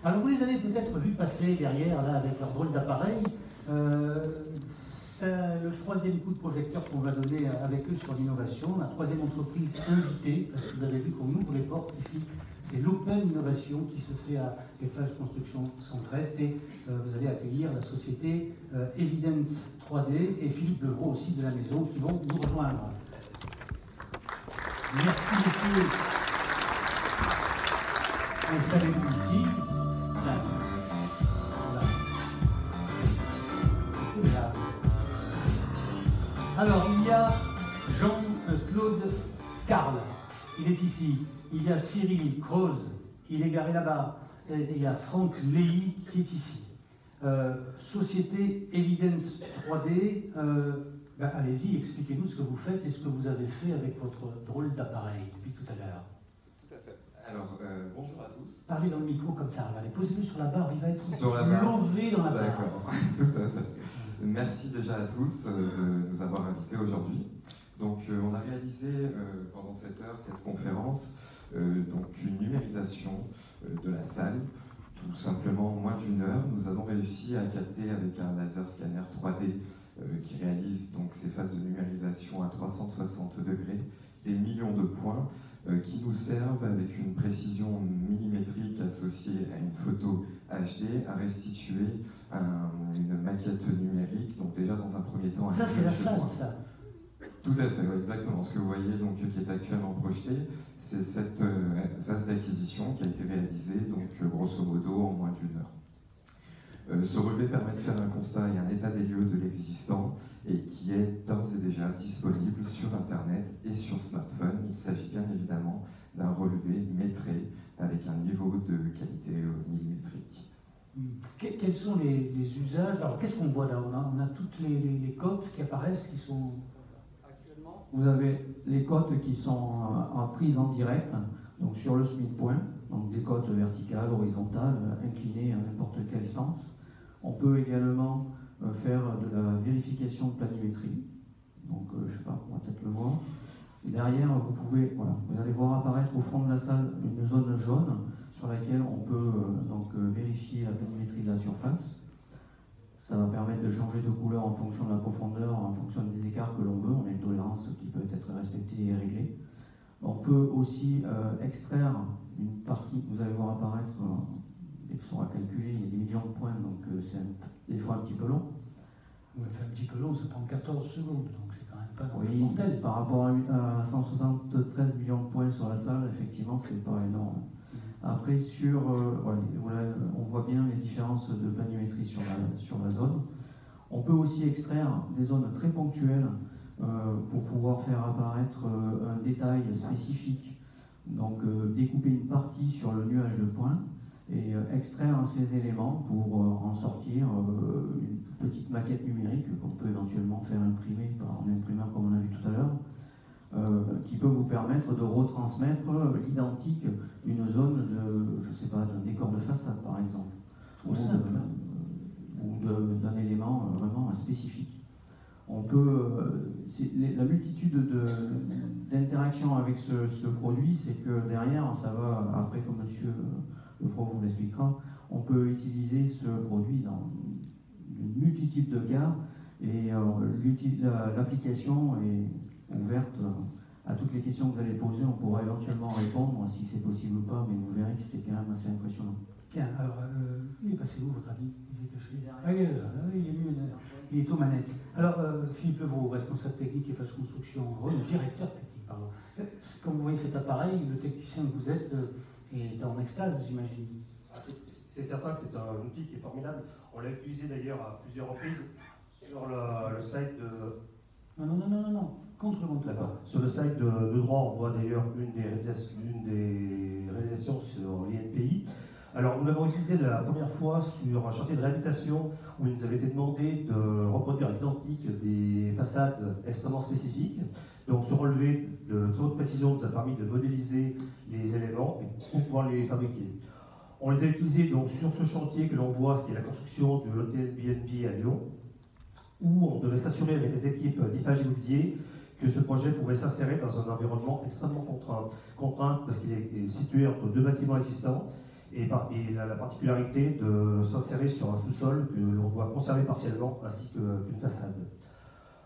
Alors vous les avez peut-être vus passer derrière, là, avec leur drôle d'appareil. C'est le troisième coup de projecteur qu'on va donner avec eux sur l'innovation, la troisième entreprise invitée, parce que vous avez vu qu'on ouvre les portes ici. C'est l'Open Innovation qui se fait à Eiffage Construction Centre-Est, et vous allez accueillir la société Evidence 3D et Philippe Levrault aussi de la maison qui vont nous rejoindre. Merci messieurs. Installez-vous ici. Voilà. Voilà. Alors, il y a Jean-Claude Carle, il est ici. Il y a Cyril Croze, il est garé là-bas. Et il y a Franck Léhy qui est ici. Société Evidence 3D, allez-y, expliquez-nous ce que vous faites et ce que vous avez fait avec votre drôle d'appareil depuis tout à l'heure. Tout à fait. Alors, bonjour à tous. Parlez dans le micro comme ça, regardez, posez-le sur la barre, il va être lové dans la barre. D'accord, tout à fait. Merci déjà à tous de nous avoir invités aujourd'hui. Donc, on a réalisé pendant cette heure, cette conférence, donc une numérisation de la salle. Tout simplement en moins d'une heure, nous avons réussi à capter avec un laser scanner 3D qui réalise donc ces phases de numérisation à 360 degrés, des millions de points qui nous servent avec une précision millimétrique associée à une photo HD à restituer une maquette numérique. Donc déjà dans un premier temps... Ça c'est la salle, ça. Tout à fait, oui, exactement. Ce que vous voyez donc, qui est actuellement projeté, c'est cette phase d'acquisition qui a été réalisée, donc grosso modo en moins d'une heure. Ce relevé permet de faire un constat et un état des lieux de l'existant et qui est d'ores et déjà disponible sur Internet et sur smartphone. Il s'agit bien évidemment d'un relevé métré avec un niveau de qualité millimétrique. Quels sont les usages? Alors qu'est-ce qu'on voit là? On a toutes les cotes qui apparaissent, qui sont... Vous avez les cotes qui sont prises en direct, donc sur le SMIC point, donc des cotes verticales, horizontales, inclinées à n'importe quel sens. On peut également faire de la vérification de planimétrie. Donc, je ne sais pas, on va peut-être le voir. Derrière, vous allez voir apparaître au fond de la salle une zone jaune sur laquelle on peut vérifier la planimétrie de la surface. Ça va permettre de changer de couleur en fonction de la profondeur, en fonction des écarts que l'on veut. On a une tolérance qui peut être respectée et réglée. On peut aussi extraire une partie, vous allez voir apparaître, dès que ça sera calculé, il y a des millions de points, donc c'est des fois un petit peu long. Oui, c'est un petit peu long, ça prend 14 secondes, donc c'est quand même pas oui, mortel. Par rapport à 173 millions de points sur la salle, effectivement, c'est pas énorme. Après, on voit bien les différences de planimétrie sur la zone. On peut aussi extraire des zones très ponctuelles pour pouvoir faire apparaître un détail spécifique. Donc, découper une partie sur le nuage de points et extraire ces éléments pour en sortir une petite maquette numérique qu'on peut éventuellement faire imprimer par un imprimeur comme on a vu tout à l'heure. Qui peut vous permettre de retransmettre l'identique d'une zone d'un décor de façade par exemple, ou d'un élément vraiment spécifique. On peut, la multitude d'interactions avec ce produit, c'est que derrière, ça va, après comme M. Lefrault vous l'expliquera, on peut utiliser ce produit dans une multitude de cas et l'application est ouverte à toutes les questions que vous allez poser. On pourra éventuellement répondre si c'est possible ou pas, mais vous verrez que c'est quand même assez impressionnant. Bien, alors, il est passé où votre ami? Il est caché derrière. Il est aux manettes. Alors, Philippe Levrault, responsable technique Eiffage Construction, directeur technique, pardon. Comme vous voyez cet appareil, le technicien que vous êtes est en extase, j'imagine. C'est certain que c'est un outil qui est formidable. On l'a utilisé d'ailleurs à plusieurs reprises sur le slide de... Non. Contre le monteur. Sur le slide de droit, on voit d'ailleurs une des réalisations sur l'INPI. Alors, nous l'avons utilisé la première fois sur un chantier de réhabilitation où il nous avait été demandé de reproduire l'identique des façades extrêmement spécifiques. Donc, ce relevé de très haute précision nous a permis de modéliser les éléments pour pouvoir les fabriquer. On les a utilisés donc sur ce chantier que l'on voit, qui est la construction de l'hôtel BNB à Lyon, où on devait s'assurer avec les équipes d'Eiffage Immobilier que ce projet pouvait s'insérer dans un environnement extrêmement contraint parce qu'il est situé entre deux bâtiments existants et la particularité de s'insérer sur un sous-sol que l'on doit conserver partiellement ainsi qu'une façade.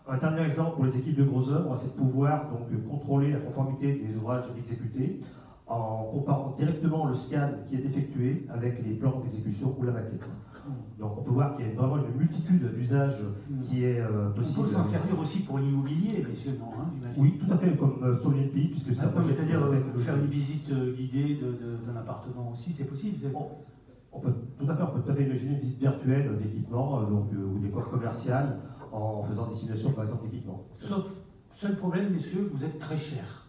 Un dernier exemple pour les équipes de gros œuvres, c'est de pouvoir donc contrôler la conformité des ouvrages exécutés en comparant directement le scan qui est effectué avec les plans d'exécution ou la maquette. Donc on peut voir qu'il y a vraiment une multitude d'usages qui est possible. On peut s'en servir aussi pour l'immobilier, messieurs, non, j'imagine. Oui, tout à fait, comme Solidly, puisque c'est un projet. C'est-à-dire faire une visite guidée d'un appartement aussi, c'est possible. On peut tout à fait imaginer une visite virtuelle d'équipement ou des coffres commerciales en faisant des simulations, par exemple, d'équipement. Sauf, seul problème, messieurs, vous êtes très chers.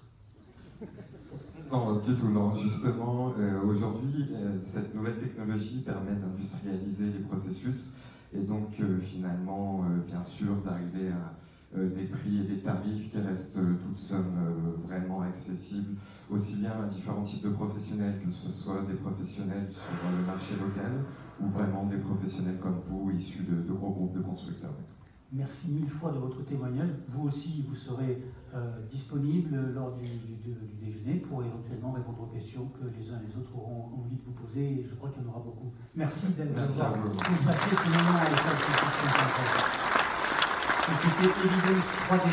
Non, du tout, non. Justement, aujourd'hui, cette nouvelle technologie permet d'industrialiser les processus et donc finalement, bien sûr, d'arriver à des prix et des tarifs qui restent toutes sommes vraiment accessibles, aussi bien à différents types de professionnels, que ce soit des professionnels sur le marché local ou vraiment des professionnels comme vous, issus de gros groupes de constructeurs. Merci mille fois de votre témoignage. Vous aussi, vous serez disponible lors du déjeuner pour éventuellement répondre aux questions que les uns et les autres auront envie de vous poser. Et je crois qu'il y en aura beaucoup. Merci d'avoir consacré ce moment à l'État de Société Evidence 3D.